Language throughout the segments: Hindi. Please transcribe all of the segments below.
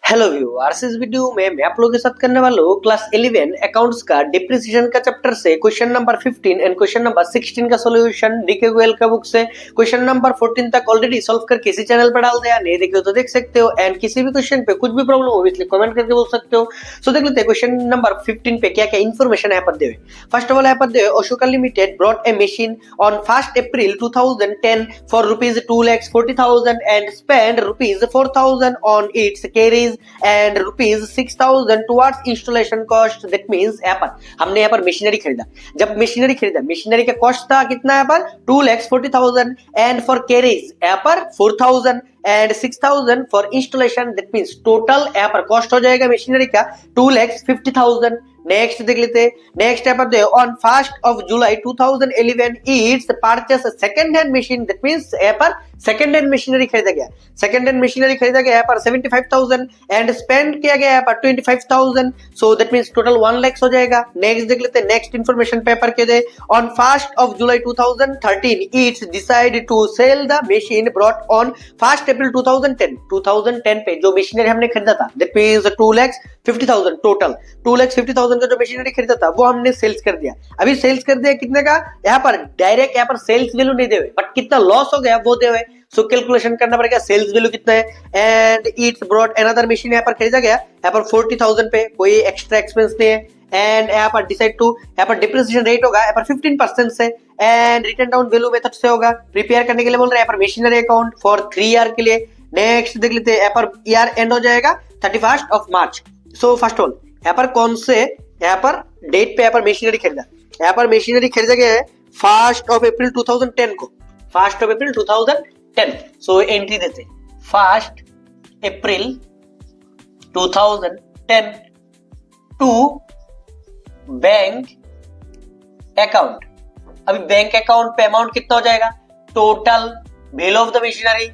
हेलो व्यूअर्स, इस वीडियो में मैं आप लोगों के साथ करने वाला हूँ क्लास 11 अकाउंट्स का डिप्रिसिएशन का चैप्टर से question number 15 and question number 16 का सॉल्यूशन डीके गोयल का बुक से। क्वेश्चन नंबर 14 तक ऑलरेडी सॉल्व करके इसी चैनल पर डाल दिया, नहीं देखे तो देख सकते हो। एंड किसी भी क्वेश्चन पे कुछ भी प्रॉब्लम हो इसलिए कमेंट करके बोल सकते हो। सो देख लेते हैं क्वेश्चन नंबर 15 पे क्या क्या इन्फॉर्मेशन यहाँ पर दे। फर्स्ट ऑफ ऑल यहाँ पर they Ashoka limited brought a machine on 1st April 2010 for rupees 2,40,000 and spend rupees 4,000 on its carriage and rupees 6,000 towards installation cost। that means यहाँ पर हमने यहाँ पर मशीनरी खरीदा। जब मशीनरी खरीदा, मशीनरी का कॉस्ट था कितना यहाँ पर 2,40,000 एंड फॉर कैरीज यहाँ पर 4,000 and 6,000 for installation. That means total यहाँ पर कॉस्ट हो जाएगा मशीनरी का 2,50,000। नेक्स्ट देख लेते हैं। नेक्स्ट यहाँ पर they on 1st July 2011 it's purchase second hand machine. That means यहाँ पर सेकंड हैंड मशीनरी खरीदा गया। सेकंड हैंड मशीनरी खरीदा गया यहाँ पर 75,000 एंड स्पेंड किया गया यहाँ पर 25,000। So that means total 1 lakh हो जाएगा। नेक्स्ट देख लेते हैं। नेक्स्ट इन्फॉर्मेशन पेपर के they on 1st July 2013 it's decide to sell the machine brought on 1st April 2010 पे जो मशीनरी हमने खरीदा था दैट मींस 2,50,000 टोटल 2,50,000 का जो मशीनरी खरीदा था वो हमने सेल्स कर दिया। अभी सेल्स कर दिया कितने का, यहाँ पर डायरेक्ट यहाँ पर सेल्स वैल्यू नहीं देवे बट कितना लॉस हो गया वो देवे। सो कैलकुलेशन करना पड़ेगा सेल्स वैल्यू कितना है। And it's brought another machine यहाँ पर खरीदा गया यहाँ पर 40,000 पे, कोई एक्स्ट्रा एक्सपेंस नहीं है। एंड यहाँ पर डिसाइड टू यहाँ पर डिप्रिसिएशन रेट होगा यहाँ पर 15% से and return down value method से होगा। प्रिपेयर करने के लिए बोल रहे हैं यहाँ पर मशीनरी अकाउंट फॉर 3 ईयर के लिए। नेक्स्ट देख लेते हैं। यहाँ पर ईयर एंड हो जाएगा 31st March। So first all यहाँ पर कौन से यहाँ पर डेट पे यहाँ पर मशीनरी खरीदा, यहाँ पर मशीनरी खरीदा गया है 1st April 2010 को, 1st April 2010। सो एंट्री देते 1st April 2010 to bank account. अभी बैंक अकाउंट पे अमाउंट कितना हो जाएगा, total value of the machinery,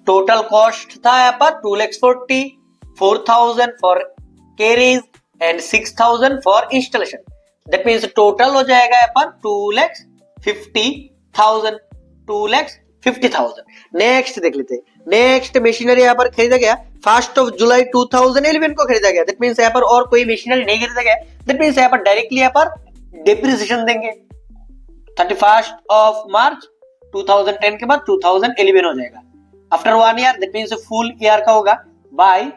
total cost था यहाँ पर 2,40,000, 4,000 for carriage and 6,000 for installation. That means total हो जाएगा यहाँ पर 2,50,000, 2,50,000। नेक्स्ट देख लेते हैं। नेक्स्ट मशीनरी यहाँ पर खरीदा गया 1st July 2011 को खरीदा गया। दैट मींस यहाँ पर और कोई मशीनरी नहीं खरीदा गया। दैट मींस यहाँ पर डायरेक्टली यहाँ पर डिप्रिसिएशन देंगे 31st March 2010 के बाद 2011 हो जाएगा। After 1 year that means full year का होगा बाय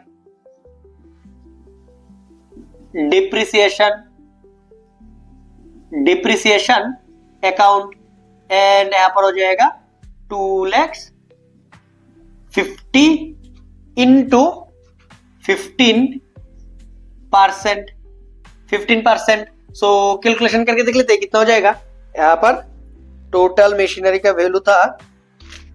डिप्रिसिएशन अकाउंट एंड यहाँ पर हो जाएगा 2,50,000 इंटू 15%। सो कैलकुलेशन करके देख लेते हैं कितना हो जाएगा। यहाँ पर टोटल मशीनरी का वैल्यू था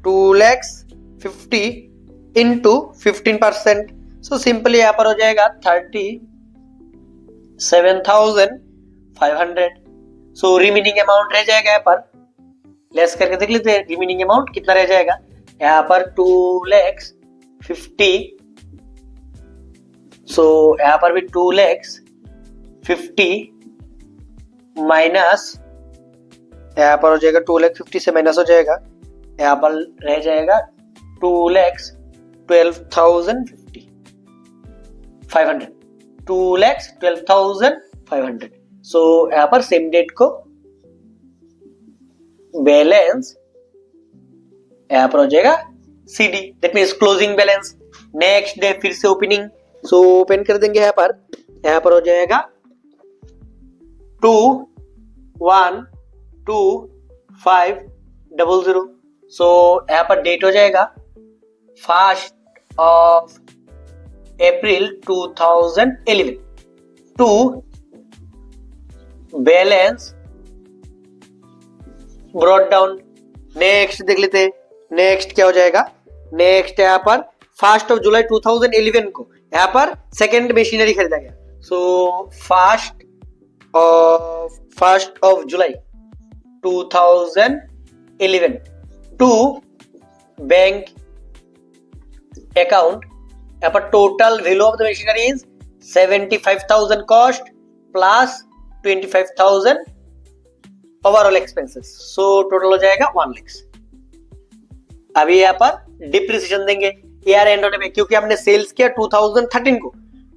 2,50,000 इंटू 15%। सो सिंपली यहाँ पर हो जाएगा 37,500। सो रिमेनिंग अमाउंट रह जाएगा यहाँ पर, लेस करके देख लेते हैं रिमेनिंग अमाउंट कितना रह जाएगा। यहाँ पर 2,50,000। सो यहाँ पर भी 2,50,000 माइनस यहाँ पर हो जाएगा 2,50,000 से माइनस हो जाएगा। यहाँ पर रह जाएगा 2,12,500, 2,12,500। सो यहाँ पर सेम डेट को बैलेंस यहाँ पर हो जाएगा CD, that means closing balance. Next day फिर से ओपनिंग। सो ओपन कर देंगे यहाँ पर हो जाएगा 21,25,00। सो यहाँ पर डेट हो जाएगा 1st April 2011 to balance brought down. Next देख लेते हैं। नेक्स्ट क्या हो जाएगा। नेक्स्ट यहाँ पर 1st July 2011 को यहाँ पर सेकेंड मशीनरी खरीदा गया। So 1st July 2011 to bank account. यहाँ पर total value of the machinery is 75,000 cost plus 25,000 overall expenses. So total हो जाएगा 1 लाख। अभी यहाँ पर डिप्रिसिएशन देंगे। ईयर एंड होने पे, क्योंकि हमने सेल्स किया 2013 को,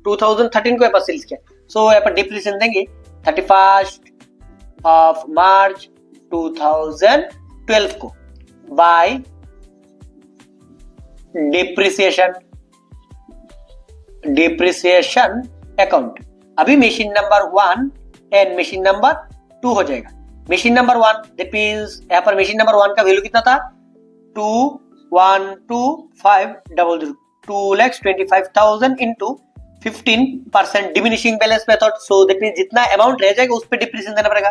2013 को यहाँ पर सेल्स किया, सो यहाँ पर डिप्रिसिएशन देंगे 31 ऑफ मार्च 2012 को बाय डिप्रिसिएशन अकाउंट। अभी machine number 1 and machine number 2 हो जाएगा। मशीन नंबर 1 दैट मींस यहाँ पर मशीन नंबर 1 का वैल्यू कितना था 2,125,000, 2,25,000 into 15% diminishing balance method, so that means जितना अमाउंट रह जाएगा उस पर डिप्रिसिएशन देना पड़ेगा।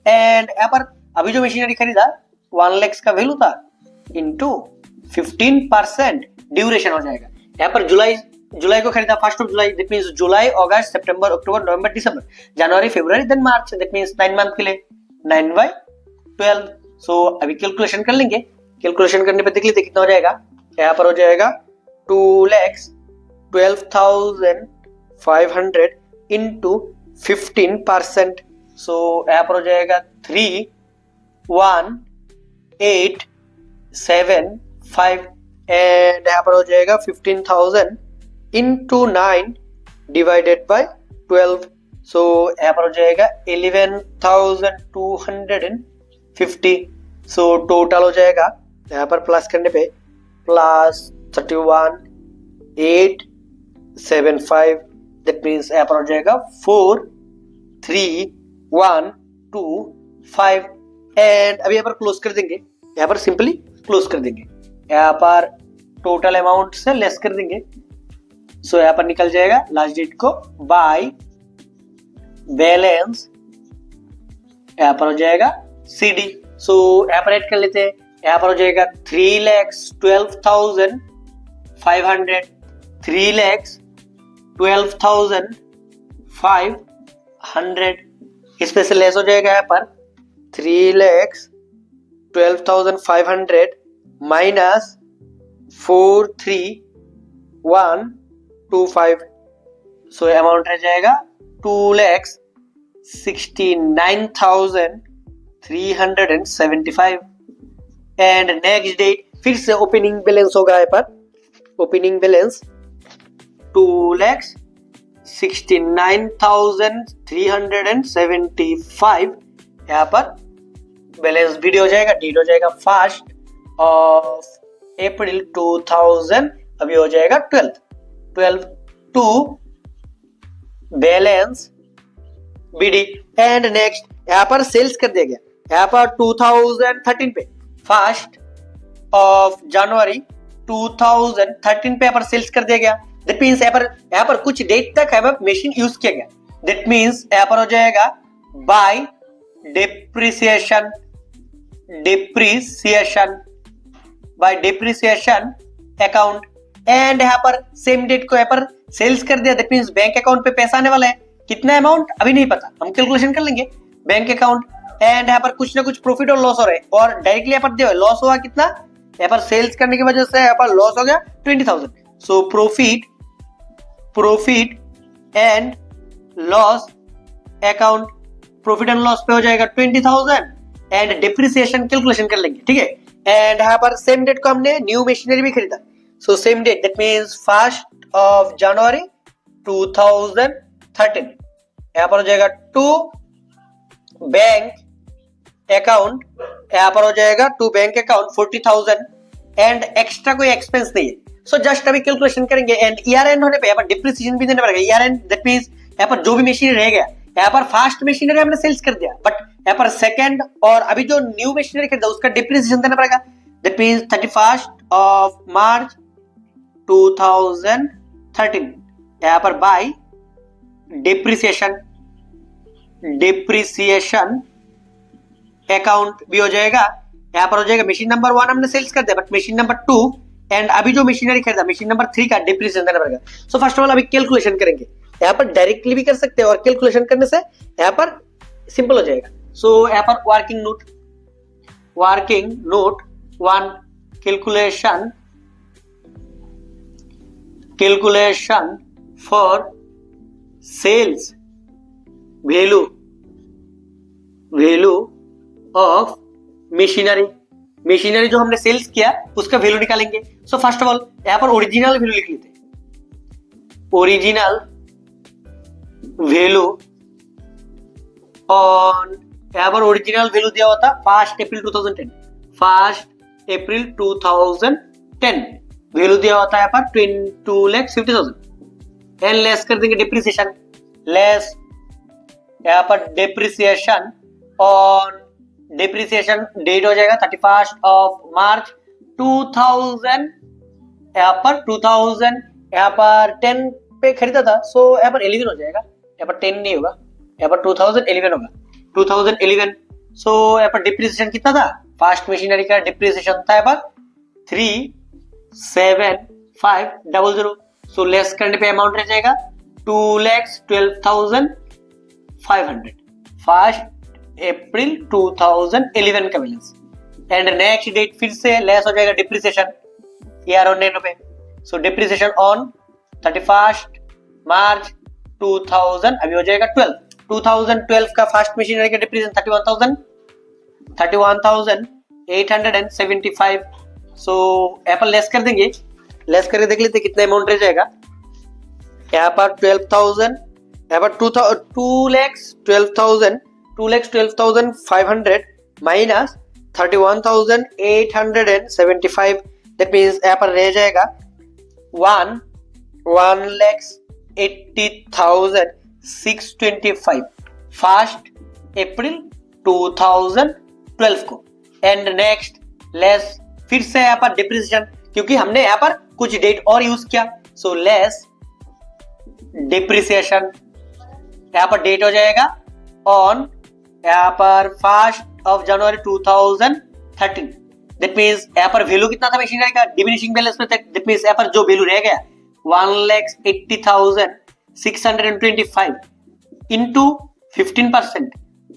एंड यहाँ पर अभी जो मशीनरी खरीदा 1 लाख का वैल्यू था इंटू 15% ड्यूरेशन हो जाएगा। यहाँ पर जुलाई को खरीदा 1 जुलाई, दैट मींस जुलाई, अगस्त, सितंबर, अक्टूबर, नवंबर, दिसंबर, जनवरी, फरवरी, देन मार्च, दैट मींस 9 मंथ के लिए 9/12। सो अभी कैलकुलेशन कर लेंगे। कैलकुलेशन करने पे देख लेते कितना हो जाएगा। यहाँ पर हो जाएगा 2,12,500 इंटू 15%, सो यहाँ पर हो जाएगा 3,1,875 एंड यहाँ पर हो जाएगा 15,000 इंटू 9 डिवाइडेड बाय 12, सो यहाँ पर हो जाएगा 11,250, सो टोटल हो जाएगा यहाँ पर प्लस करने पे प्लस 31,875, दैट मीन्स यहाँ पर हो जाएगा 4,3,1,2,5 एंड अभी यहाँ पर क्लोज कर देंगे। यहाँ पर सिंपली क्लोज कर देंगे, यहाँ पर टोटल अमाउंट से लेस कर देंगे, सो यहाँ पर निकल जाएगा लास्ट डेट को बाय बैलेंस, यहाँ पर हो जाएगा CD, सो यहाँ पर ऐड कर लेते हैं। यहाँ पर हो जाएगा 3,12,500, 3,12,500, इसमें से लेस हो जाएगा यहाँ पर 3,12,500 माइनस 4,3,1,2,5, सो अमाउंट रह जाएगा 2,69,375 एंड नेक्स्ट डेट फिर से ओपनिंग बैलेंस होगा यहाँ पर, ओपनिंग बैलेंस 2,69,375, यहाँ पर बैलेंस वीडियो हो जाएगा, डेट हो जाएगा 1 अप्रैल 2000, अभी हो जाएगा 12 to balance BD and next यहाँ पर सेल्स कर दिया गया। यहाँ पर 2013 पे 1 जनवरी 2013 पे यहाँ पर सेल्स कर दिया गया। दैट मीन्स यहाँ पर कुछ डेट तक यहाँ पर मशीन यूज किया गया। दैट मीन्स यहाँ पर हो जाएगा बाय डेप्रिसिएशन अकाउंट एंड यहाँ पर सेम डेट को यहाँ पर सेल्स कर दिया। दैट मीन्स बैंक अकाउंट पे पैसा आने वाला है, कितना अमाउंट अभी नहीं पता, हम कैलकुलेशन कर लेंगे बैंक अकाउंट एंड यहाँ पर कुछ ना कुछ प्रॉफिट और लॉस हो रहा है और डायरेक्टली यहाँ पर देखो लॉस हुआ कितना, यहाँ पर सेल्स करने की वजह से यहाँ पर लॉस हो गया 20,000, so profit and loss account, profit and loss पे हो जाएगा 20,000 एंड डिप्रिसिएशन कैलकुलेशन कर लेंगे, ठीक है। एंड यहाँ पर सेम डेट को हमने न्यू मशीनरी भी खरीदा, so same date that means 1 जनवरी 2013, यहाँ पर हो जाएगा टू बैंक अकाउंट, यहाँ पर हो जाएगा to bank account 40,000 and extra कोई एक्सपेंस नहीं है, सो जस्ट अभी कैलकुलेशन करेंगे एंड ईयर एंड होने पे यहाँ पर डिप्रिसिएशन भी देना पड़ेगा। ईयर एंड दैट मींस यहाँ पर जो भी मशीनरी रह गया, यहाँ पर फर्स्ट मशीनरी हमने सेल्स कर दिया बट यहाँ पर सेकंड और अभी जो न्यू मशीनरी खरीदा उसका डिप्रिसिएशन देना पड़ेगा। दैट मींस 31 मार्च 2013 यहाँ पर बाय डिप्रिसिएशन अकाउंट भी हो जाएगा। यहाँ पर हो जाएगा मशीन नंबर 1 हमने सेल्स कर दिया बट मशीन नंबर 2 एंड अभी जो मशीनरी खरीदा मशीन नंबर 3 का डिप्रिसिएशन देना पड़ेगा। सो फर्स्ट ऑफ ऑल अभी कैलकुलेशन करेंगे, यहाँ पर डायरेक्टली भी कर सकते हैं और कैलकुलेशन करने से यहाँ पर सिंपल हो जाएगा। सो यहाँ पर working note 1 calculation for sales value of machinery जो हमने सेल्स किया उसका वैल्यू निकालेंगे। सो फर्स्ट ऑफ ऑल यहाँ पर ओरिजिनल वैल्यू लिख लेते, ओरिजिनल वैल्यू ऑन, यहाँ पर ओरिजिनल वैल्यू दिया हुआ था 1 अप्रैल 2010, 1 अप्रैल 2010 वैल्यू दिया होता है यहाँ पर 2,50,000 एंड लेस कर देंगे डिप्रिसिएशन, लेस यहाँ पर डिप्रिसिएशन ऑन, डिप्रिसिएशन डेट हो जाएगा 31 मार्च 2000, यहाँ पर 2000 यहाँ पर 10 पे खरीदा था, सो यहाँ पर 11 हो जाएगा, यहाँ पर 10 नहीं होगा, यहाँ पर 2011 होगा, 2011। सो यहाँ पर डिप्रिसिएशन कितना था, फास्ट मशीनरी का डिप्रिसिएशन था यहाँ पर 3,75,000, सो लेस करने पे अमाउंट रह जाएगा 2,12,500, फर्स्ट अप्रैल 2011 का बैलेंस। एंड नेक्स्ट डेट फिर से लेस हो जाएगा डिप्रिसिएशन ईयर ऑन पे, सो डिप्रिसिएशन ऑन 31 मार्च 2000 अभी हो जाएगा 2012 का फास्ट मशीनरी का डिप्रिसिएशन 31,875, सो यहाँ पर लेस कर देंगे, लेस करके देख लेते कितना अमाउंट रह जाएगा, यहाँ पर 12,000, यहाँ पर 2,12,500 माइनस 31,875, दैट मीन्स यहाँ पर रह जाएगा 1,80,625 फर्स्ट अप्रैल 2012 को। एंड नेक्स्ट लेस फिर से यहाँ पर डिप्रिसिएशन, क्योंकि हमने यहाँ पर कुछ डेट और यूज किया, सो लेस डिप्रिसिएशन यहाँ पर डेट हो जाएगा ऑन, यहाँ पर 1 जनवरी 2013, दैट मीन्स यहाँ पर वैल्यू कितना था मशीनरी का डिमिनिशिंग बैलेंस में, दैट मीन्स यहाँ पर जो वैल्यू रह गया 1,80,625 इंटू 15%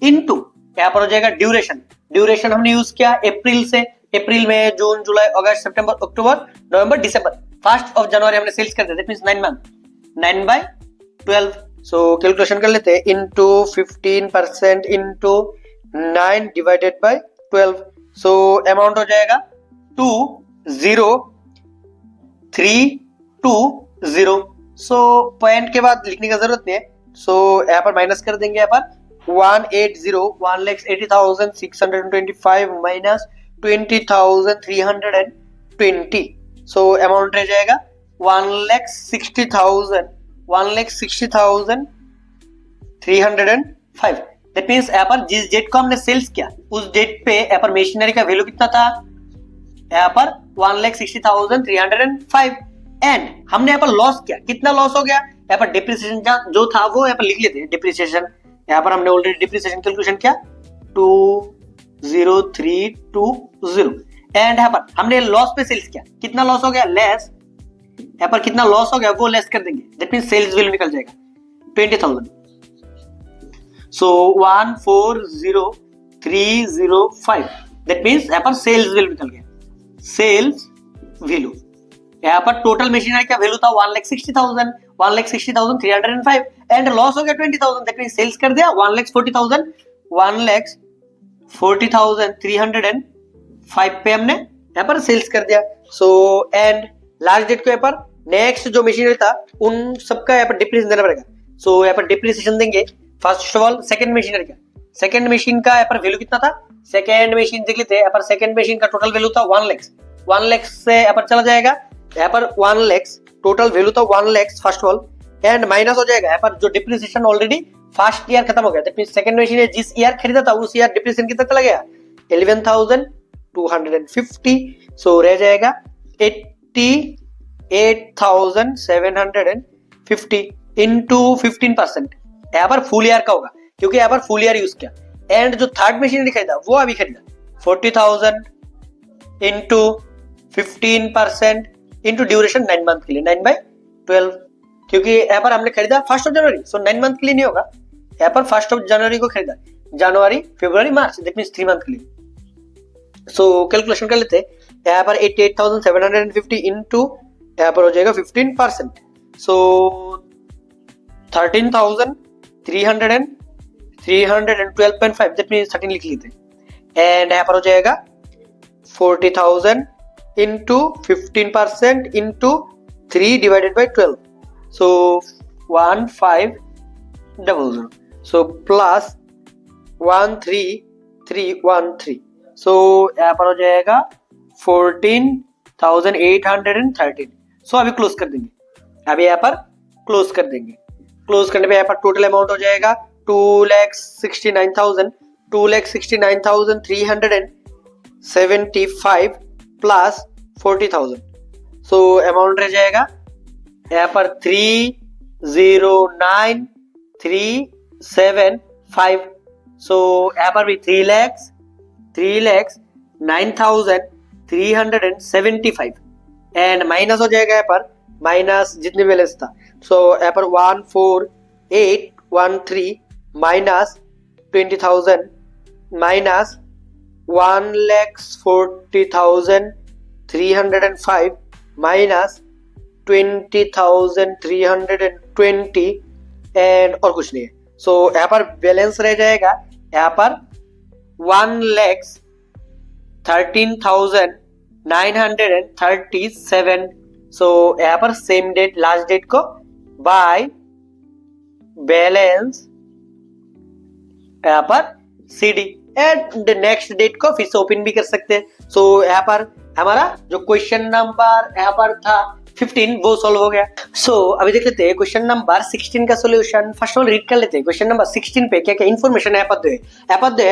इंटू यहाँ पर हो जाएगा ड्यूरेशन, ड्यूरेशन हमने यूज किया अप्रैल से, अप्रैल में जून जुलाई अगस्त सितंबर अक्टूबर नवंबर दिसंबर, 1 जनवरी हमने सेल्स कर दिया, that means 9 month, 9/12, so calculation कर लेते हैं, into 15% into 9 divided by 12, so amount हो जाएगा 2,0320, सो पॉइंट के बाद लिखने का जरूरत नहीं है, सो यहाँ पर माइनस कर देंगे, यहाँ पर 1,80,1,80,625 माइनस 20,320, सो अमाउंट रह जाएगा 1,60,305, दैट मींस यहाँ पर जिस डेट को हमने सेल्स किया उस डेट पे यहाँ पर मशीनरी का वैल्यू कितना था, यहाँ पर 1,60,305 एंड हमने यहाँ पर लॉस किया, कितना लॉस हो गया, यहाँ पर डिप्रिसिएशन जो था वो यहाँ पर लिख लेते हैं, डिप्रिसिएशन यहाँ पर हमने ऑलरेडी डिप्रिसिएशन कैलकुलेशन किया 2,0320 एंड यहाँ पर हमने लॉस पे सेल्स किया, कितना लॉस हो गया, लेस यहाँ पर कितना लॉस हो गया वो लेस कर देंगे, दैट मींस सेल्स वैल्यू निकल जाएगा 20,000, सो 1,40,305, दैट मींस यहाँ पर सेल्स वैल्यू निकल गया, सेल्स वैल्यू यहाँ पर टोटल मशीनरी का वैल्यू था 1,60,000, 1,60,305 एंड लॉस हो गया 20,000, दैट मींस सेल्स कर दिया 1,40,000, 1,40,305 पे हमने यहाँ पर सेल्स कर दिया, सो एंड लास्ट डेट को यहाँ पर नेक्स्ट जो मशीनरी था उन सबका यहाँ पर डिप्रिसिएशन देना पड़ेगा, सो यहाँ पर डिप्रिसिएशन देंगे first of all second machinery का, सेकंड मशीन का यहाँ पर वैल्यू कितना था, सेकंड मशीन देख लेते हैं, यहाँ पर सेकंड मशीन का टोटल वैल्यू था 1 लाख से यहाँ पर चला जाएगा, यहाँ पर 1 लाख टोटल वैल्यू था 1 lakh first of all and minus हो जाएगा यहाँ पर जो डिप्रिसिएशन ऑलरेडी फर्स्ट ईयर खत्म हो गया, दैट मींस सेकंड मशीन जिस ईयर खरीदा था उस ईयर डिप्रिसिएशन कितना चला गया 11,250, सो रह जाएगा 88,750 इंटू 15%, यहाँ पर फुल ईयर का होगा क्योंकि यहाँ पर फुल ईयर यूज किया एंड जो थर्ड मशीन खरीदा वो अभी खरीदा 40,000 इंटू 15% इंटू ड्यूरेशन 9 मंथ के लिए 9/12, क्योंकि यहाँ पर हमने खरीदा 1 जनवरी, सो 9 मंथ के लिए नहीं होगा, यहाँ पर 1 जनवरी को खरीदा, जनवरी फरवरी मार्च, दैट मींस 3 मंथ के लिए, सो कैलकुलेशन कर लेते हैं, यहाँ पर 88,750 इंटू यहाँ पर हो जाएगा 15%, सो 13,312.5, दैट मींस 13 लिख लेते हैं एंड यहाँ पर हो जाएगा 40,000 into 15% into 3 divided by 12, so 1500, so plus 13313, सो यहाँ पर हो जाएगा 14,813। सो अभी क्लोज कर देंगे, अभी यहाँ पर क्लोज कर देंगे। क्लोज करने पे यहाँ पर टोटल अमाउंट हो जाएगा 2,69,375 प्लस 40,000, सो अमाउंट रह जाएगा यहाँ पर 309,375। सो यहाँ पर भी 3,09,375 एंड माइनस हो जाएगा यहाँ पर माइनस जितने बैलेंस था, सो यहाँ पर 14813 माइनस 20,000 माइनस 1,40,305 माइनस 20,320 एंड और कुछ नहीं है। सो यहाँ पर बैलेंस रह जाएगा यहाँ पर 1,13,937। सो यहाँ पर सेम डेट लास्ट डेट को बाय बैलेंस यहाँ पर सीडी एंड नेक्स्ट डेट को फिर से ओपन भी कर सकते हैं। सो यहाँ पर हमारा जो क्वेश्चन नंबर यहाँ पर था 15 वो सॉल्व हो गया। सो अभी देख लेते हैं क्वेश्चन नंबर 16 का solution. First of all read कर लेते हैं क्वेश्चन नंबर 16 पे क्या क्या इन्फॉर्मेशन है।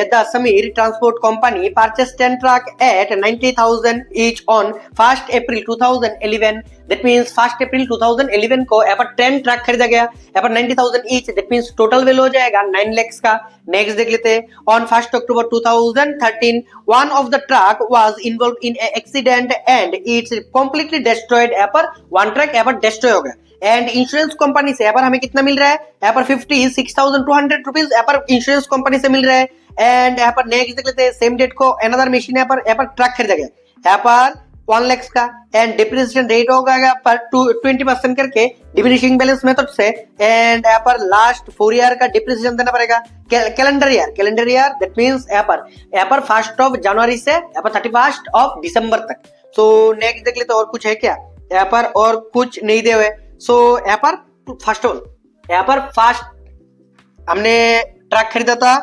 The Sameer transport company purchase 10 truck at 90,000 each on 1 April 2011। That means 1 अप्रैल 2011 को यहाँ पर 10 ट्रक खरीदा गया, यहाँ पर 90,000 each, that means total value हो जाएगा 9 लाख का। नेक्स्ट देख लेते हैं on 1 October 2013 one of the truck was involve in accident and it's completely destroyed. यहाँ पर वन ट्रक यहाँ पर डिस्ट्रॉय हो गया एंड इंश्योरेंस कंपनी से यहाँ पर हमें कितना मिल रहा है, यहाँ पर 56,200 रुपीज यहाँ पर इंश्योरेंस कंपनी से मिल रहा है। एंड यहाँ पर नेक्स्ट देख लेते हैं सेम डेट को अनदर मशीन यहाँ पर ट्रक खरीदा गया, यहाँ पर 1 लाख का एंड डिप्रिसिएशन रेट होगा यहाँ पर 20% करके डिप्रिसिएशन बैलेंस मेथड से। एंड यहाँ पर लास्ट 4 ईयर का डिप्रिसिएशन देना पड़ेगा कैलेंडर ईयर दैट मींस यहाँ पर 1 जनवरी से यहाँ पर 31 दिसंबर तक। सो नेक्स्ट देख लेते और कुछ है क्या, यहाँ पर और कुछ नहीं दे हुए। सो यहाँ पर फर्स्ट ऑफ ऑल यहाँ पर फर्स्ट हमने ट्रक खरीदा था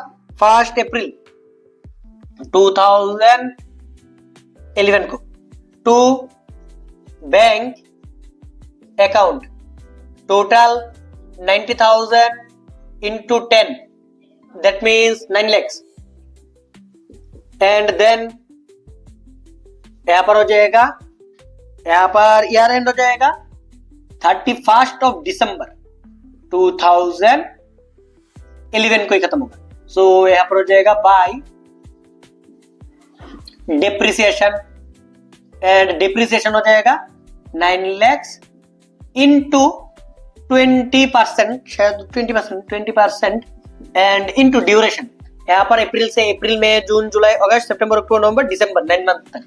1 अप्रैल 2011 को to bank account total 90,000 into 10 that means 9 lakhs and then यहाँ पर हो जाएगा, यहाँ पर ईयर एंड हो जाएगा 31 दिसंबर 2011 को ही खत्म होगा। सो यहाँ पर हो जाएगा बाय डिप्रिसिएशन एंड डिप्रिसिएशन हो जाएगा 9 lakhs इंटू 20%, शायद 20% एंड इंटू ड्यूरेशन। यहाँ पर अप्रैल से अप्रैल में जून जुलाई अगस्त सितंबर अक्टूबर नवंबर दिसंबर 9 मंथ तक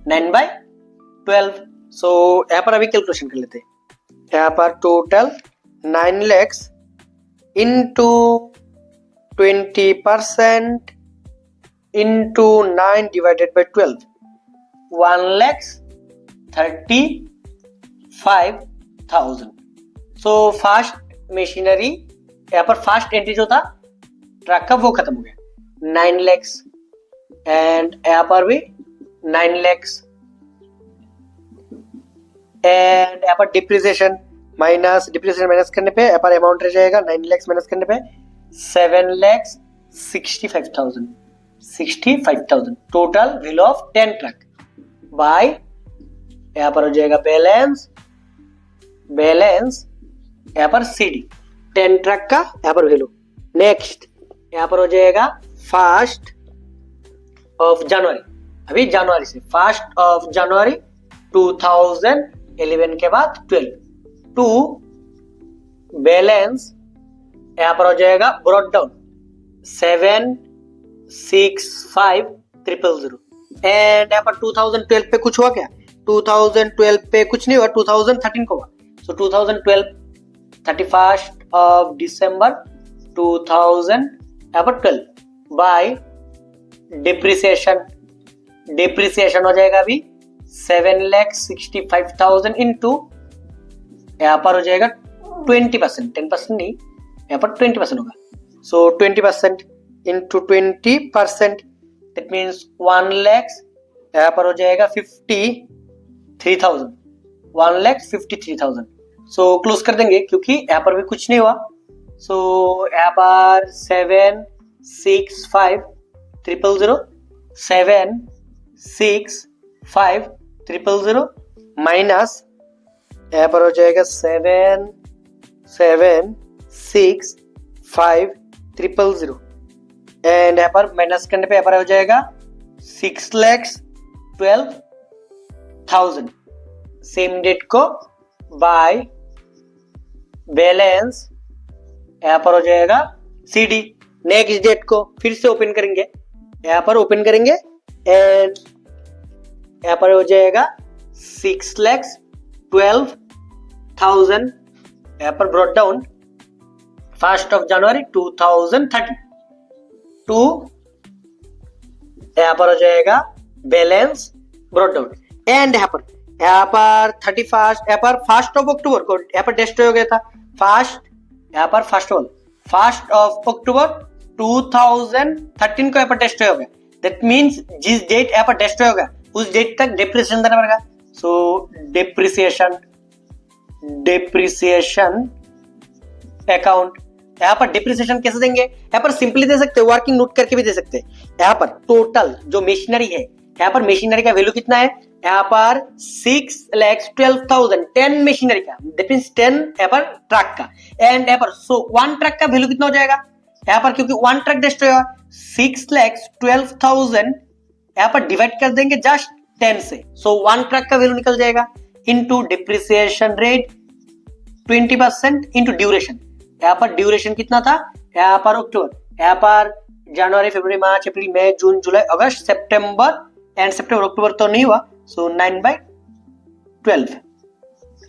9/12। सो यहाँ पर अभी कैलकुलेशन कर लेते हैं। यहाँ पर total 9 lakhs into 20% into 9 divided by 12 1,35,000। So fast machinery यहाँ पर फास्ट एंट्री जो था ट्रक का वो खत्म हो गया 9 lakhs एंड यहाँ पर भी 9 lakhs एंड यहाँ पर डिप्रिसिएशन माइनस करने पे यहाँ पर अमाउंट रह जाएगा 9 lakhs माइनस करने पे 7,65,000 total value of 10 truck by यहाँ पर हो जाएगा बैलेंस यहाँ पर सीडी 10 ट्रक का यहाँ पर वैल्यू। नेक्स्ट यहाँ पर हो जाएगा 1 जनवरी, अभी जनवरी से 1 जनवरी 2011 के बाद 12 टू बैलेंस यहाँ पर हो जाएगा ब्रॉट डाउन 7,65,000 एंड यहाँ पर 2012 पे कुछ हुआ क्या, 2012 पे कुछ नहीं हुआ, 2013 को हुआ। सो 2012 31 दिसंबर 2000 यहाँ पर 12 बाय डिप्रिसिएशन हो जाएगा अभी 7,65,000 इंटू, यहाँ पर हो जाएगा 20%, 10% नहीं, यहाँ पर 20% होगा। सो 20% इंटू 20%, दैट मीन्स 1 लाख, यहाँ पर हो जाएगा 53,000, 1,53,000। सो क्लोज कर देंगे क्योंकि यहाँ पर भी कुछ नहीं हुआ। सो यहाँ पर 7,65,000, 7,65,000 माइनस, यहाँ पर हो जाएगा 7,65,000 एंड यहाँ पर माइनस करने पे यहाँ पर हो जाएगा 6,12,000। सेम डेट को बाय बैलेंस, यहाँ पर हो जाएगा CD। नेक्स्ट डेट को फिर से ओपन करेंगे, यहाँ पर ओपन करेंगे एंड यहाँ पर हो जाएगा 6,12,000, यहाँ पर brought down 1st of January 2030 to, यहाँ पर हो जाएगा बैलेंस ब्रॉट डाउन एंड यहाँ पर 31st, यहाँ पर 1st of October को यहाँ पर डिस्ट्रॉय हो गया था। यहाँ पर 1st of October 2013 को यहाँ पर डिस्ट्रॉय हो गया। दैट मीन्स जिस डेट यहाँ पर डिस्ट्रॉय हो गया उस डेट तक डिप्रिसिएशन देना पड़ेगा। सो डिप्रिसिएशन अकाउंट, यहाँ पर डिप्रिसिएशन कैसे देंगे, यहाँ पर सिंपली दे सकते हैं, वर्किंग नोट करके भी दे सकते हैं। यहाँ पर टोटल जो मशीनरी है, यहाँ पर मशीनरी का वैल्यू कितना है, यहाँ पर 6,12,000, 10 मशीनरी का, दैट मींस 10 यहाँ पर ट्रक का एंड यहाँ पर 1 ट्रक का वैल्यू कितना हो जाएगा, यहाँ पर क्योंकि 1 ट्रक डिस्ट्रॉय हुआ 6,12,000 यहाँ पर डिवाइड कर देंगे जस्ट 10 से। सो 1 ट्रक का वैल्यू निकल जाएगा into depreciation rate 20% into duration. यहाँ पर ड्यूरेशन कितना था, यहाँ पर अक्टूबर, यहाँ पर जनवरी, फरवरी, मार्च, अप्रैल, मई, जून, जुलाई, अगस्त, सितंबर एंड सितंबर, अक्टूबर तो नहीं हुआ। सो 9/12।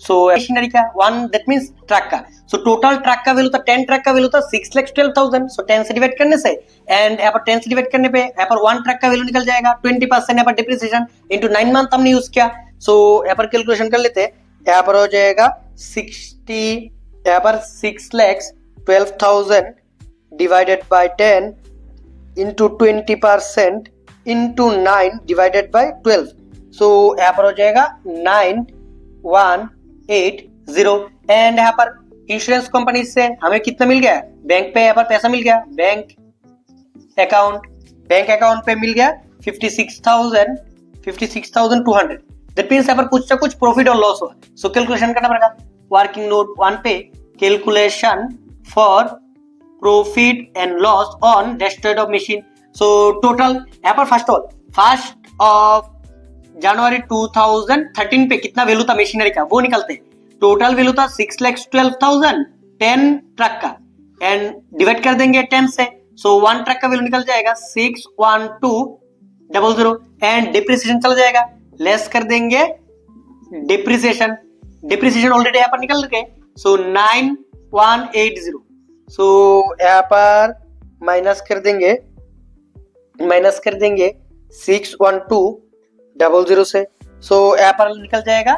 सो मशीनरी का 1, दैट मींस ट्रक का। सो टोटल ट्रक का वैल्यू था, 10 ट्रक का वैल्यू था 6,12,000। सो 10 से डिवाइड करने से एंड यहाँ पर 10 से डिवाइड करने पे यहाँ पर 1 ट्रक का वैल्यू निकल जाएगा 20% यहाँ पर डिप्रिसिएशन इनटू 9 मंथ हमने यूज किया। सो यहाँ पर कैलकुलेशन कर लेते हैं, यहाँ पर हो जाएगा 60, यहाँ पर 6,12,000 divided by 10 into 20% into 9 divided by 12। सो यहाँ पर हो जाएगा 9,180 एंड यहाँ पर इंश्योरेंस कंपनी से हमें कितना मिल गया, बैंक पे यहाँ पर पैसा मिल गया, बैंक अकाउंट पे मिल गया 56,200। दैट मींस यहाँ पर कुछ ना कुछ प्रॉफिट और लॉस हुआ। सो कैलकुलेशन करना पड़ेगा। वर्किंग नोट 1 पे calculation for profit and loss on destroyed of machine. So total यहाँ पर फर्स्ट ऑफ जनवरी 2013 पे कितना वैल्यू था मशीनरी का वो निकलते हैं। टोटल वैल्यू था 6,12,000, 10 ट्रक का एंड डिवाइड कर देंगे 10 से। सो 1 ट्रक का वैल्यू निकल जाएगा 6,12,000 एंड डिप्रिसिएशन चला जाएगा, लेस कर देंगे डिप्रिसिएशन ऑलरेडी यहाँ पर निकल गए। सो 9,180। सो यहाँ पर माइनस कर देंगे 6,12,000 से। सो यहाँ पर निकल जाएगा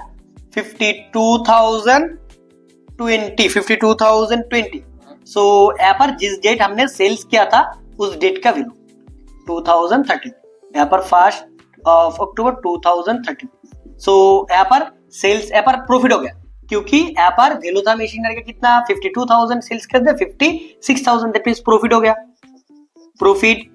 52,020। सो यहाँ पर जिस डेट हमने सेल्स किया था उस डेट का वैल्यू 2013, यहाँ पर 1st of October 2013। सो यहाँ पर सेल्स, यहाँ पर प्रॉफिट हो गया क्योंकि यहाँ पर वैल्यू था मशीनरी का कितना 52,000, सेल्स कर दे 56,000, दैट मींस प्रॉफिट हो गया। प्रॉफिट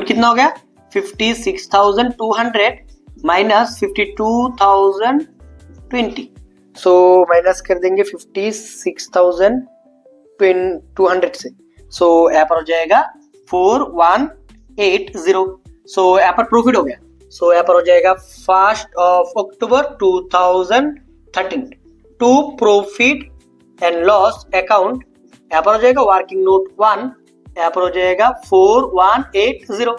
कितना हो गया 56,200 माइनस 52,020। सो माइनस कर देंगे 56,200 से। सो यहाँ पर हो जाएगा 4,180। सो यहाँ पर प्रॉफिट हो गया। सो यहाँ पर हो जाएगा 1st of October 2013 to profit and loss account. यहाँ पर हो जाएगा वर्किंग नोट 1, यहाँ पर हो जाएगा 4,180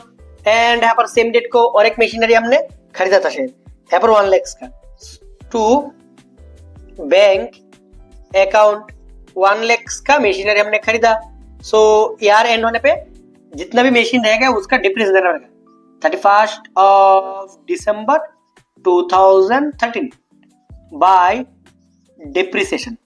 एंड यहाँ पर सेम डेट को और एक मशीनरी हमने खरीदा था शायद, यहाँ पर 1 लाख का। टू बैंक अकाउंट 1 लाख का मशीनरी हमने खरीदा। सो यार एंड होने पे जितना भी मशीन रहेगा उसका डिप्रिसिएशन देना पड़ेगा 31st of December 2013 bye depreciation.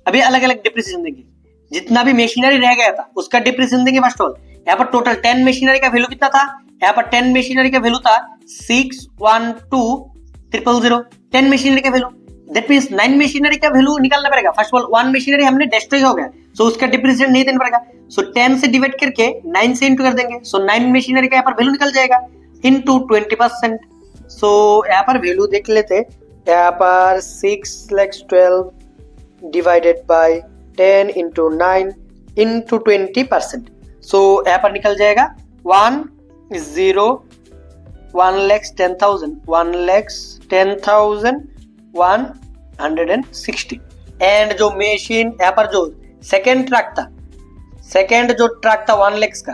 अभी अलग अलग डिप्रिसिएशन देंगे, जितना भी मशीनरी रह गया था उसका डिप्रिसिएशन देंगे। फर्स्ट ऑफ ऑल यहाँ पर टोटल 10 मशीनरी का वैल्यू कितना था, यहाँ पर 10 मशीनरी का वैल्यू था 612,000 10 मशीनरी का वैल्यू। दैट मींस 9 मशीनरी का वैल्यू निकालना पड़ेगा। फर्स्ट ऑफ ऑल 1 मशीनरी हमने डिस्ट्रॉय हो गया, सो उसका डिप्रिसिएशन नहीं देना पड़ेगा। सो 10 से डिवाइड करके 9 से इंटू कर देंगे, सो 9 मशीनरी का यहाँ पर वैल्यू निकल जाएगा इनटू 20%। सो यहाँ पर वैल्यू देख लेते, यहाँ पर 6,12,000 डिवाइडेड बाय 10 इंटू 9 इंटू 20%। सो यहाँ पर निकल जाएगा 1,10,160 एंड जो मशीन यहाँ पर जो सेकेंड ट्रक था 1 लाख का,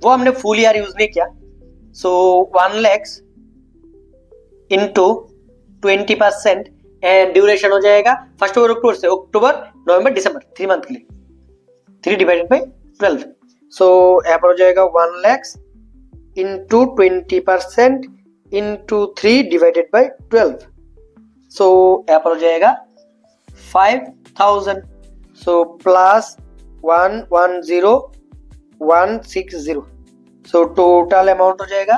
वो हमने फुल ईयर यूज नहीं किया। सो 1 लाख इंटू 20% एंड ड्यूरेशन हो जाएगा फर्स्ट अक्टूबर से अक्टूबर नवंबर दिसंबर 3 मंथ के लिए, 3 डिवाइडेड बाई 12। सो यहाँ पर हो जाएगा 1 lakh into 20% into 3 divided by 12। सो यहाँ पर हो जाएगा 5,000। So plus 110,160। So total amount हो जाएगा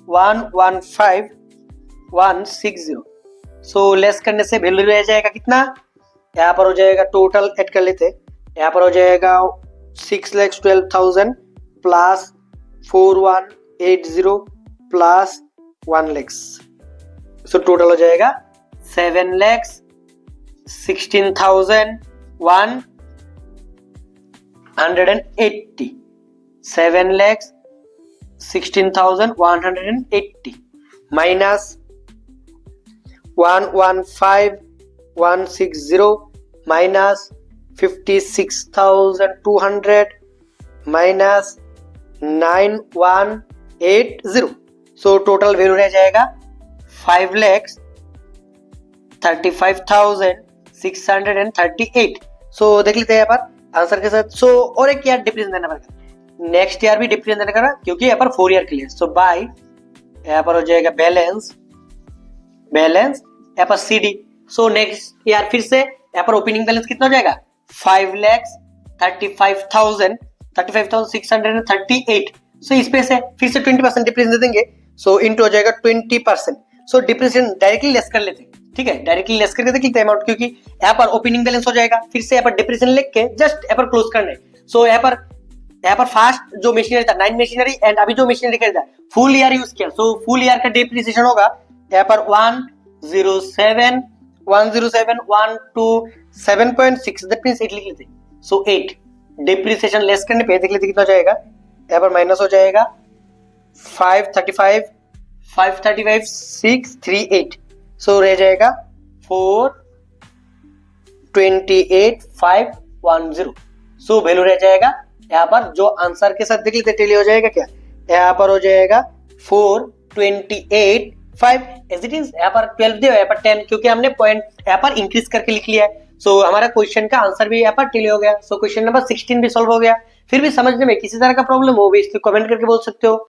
115,160। सो लेस करने से वैल्यू रह जाएगा कितना, यहाँ पर हो जाएगा टोटल ऐड कर लेते, यहाँ पर हो जाएगा 6,12,000 प्लस 4,180 प्लस 1 लाख। सो टोटल हो जाएगा 7,16,180 7,16,180 minus 115,160 minus 56,200 minus 9,180। So total value रह जाएगा 5,35,638। सो देख लेते हैं यहाँ पर आंसर के साथ। सो और एक ईयर डिफरेंस देना पड़ेगा, नेक्स्ट ईयर भी डिफरेंस देना पड़ेगा क्योंकि यहाँ पर 4 ईयर के लिए। सो बाय यहाँ पर हो जाएगा बैलेंस यहाँ पर CD। सो नेक्स्ट ईयर फिर से यहाँ पर ओपनिंग बैलेंस कितना हो जाएगा 5,35,638। सो इस पे से फिर से 20% डिफरेंस दे देंगे, सो इंटू हो जाएगा 20%। सो डिप्रिसिएशन डायरेक्टली लेस कर लेते हैं, ठीक है, डायरेक्टली लेस करके देख लेते हैं अमाउंट, क्योंकि यहाँ पर ओपनिंग बैलेंस हो जाएगा, फिर से यहाँ पर डिप्रिसिएशन लिख के जस्ट यहाँ पर क्लोज करने। सो यहाँ पर फास्ट जो मशीनरी था 9 मशीनरी एंड अभी जो मशीनरी खरीदा फुल ईयर यूज किया, सो फुल ईयर का डिप्रिसिएशन होगा यहाँ पर 107,127,127.6 दैट मींस 8 लिख लेते। सो 8 डिप्रिसिएशन लेस करने पे देख लेते कितना हो जाएगा, यहाँ पर माइनस हो जाएगा 535,638। सो रह जाएगा 428,510। सो वैल्यू रह जाएगा यहाँ पर जो आंसर के साथ देख लेते टेली हो जाएगा क्या, यहाँ पर हो जाएगा 428,5 एज इट इज। यहाँ पर 12 दिया, यहाँ पर 10 क्योंकि हमने पॉइंट यहाँ पर इंक्रीज करके लिख लिया है। सो हमारा क्वेश्चन का आंसर भी यहाँ पर टेली हो गया। सो क्वेश्चन नंबर 16 भी सॉल्व हो गया। फिर भी समझने में किसी तरह का प्रॉब्लम हो भी इसको कमेंट करके बोल सकते हो।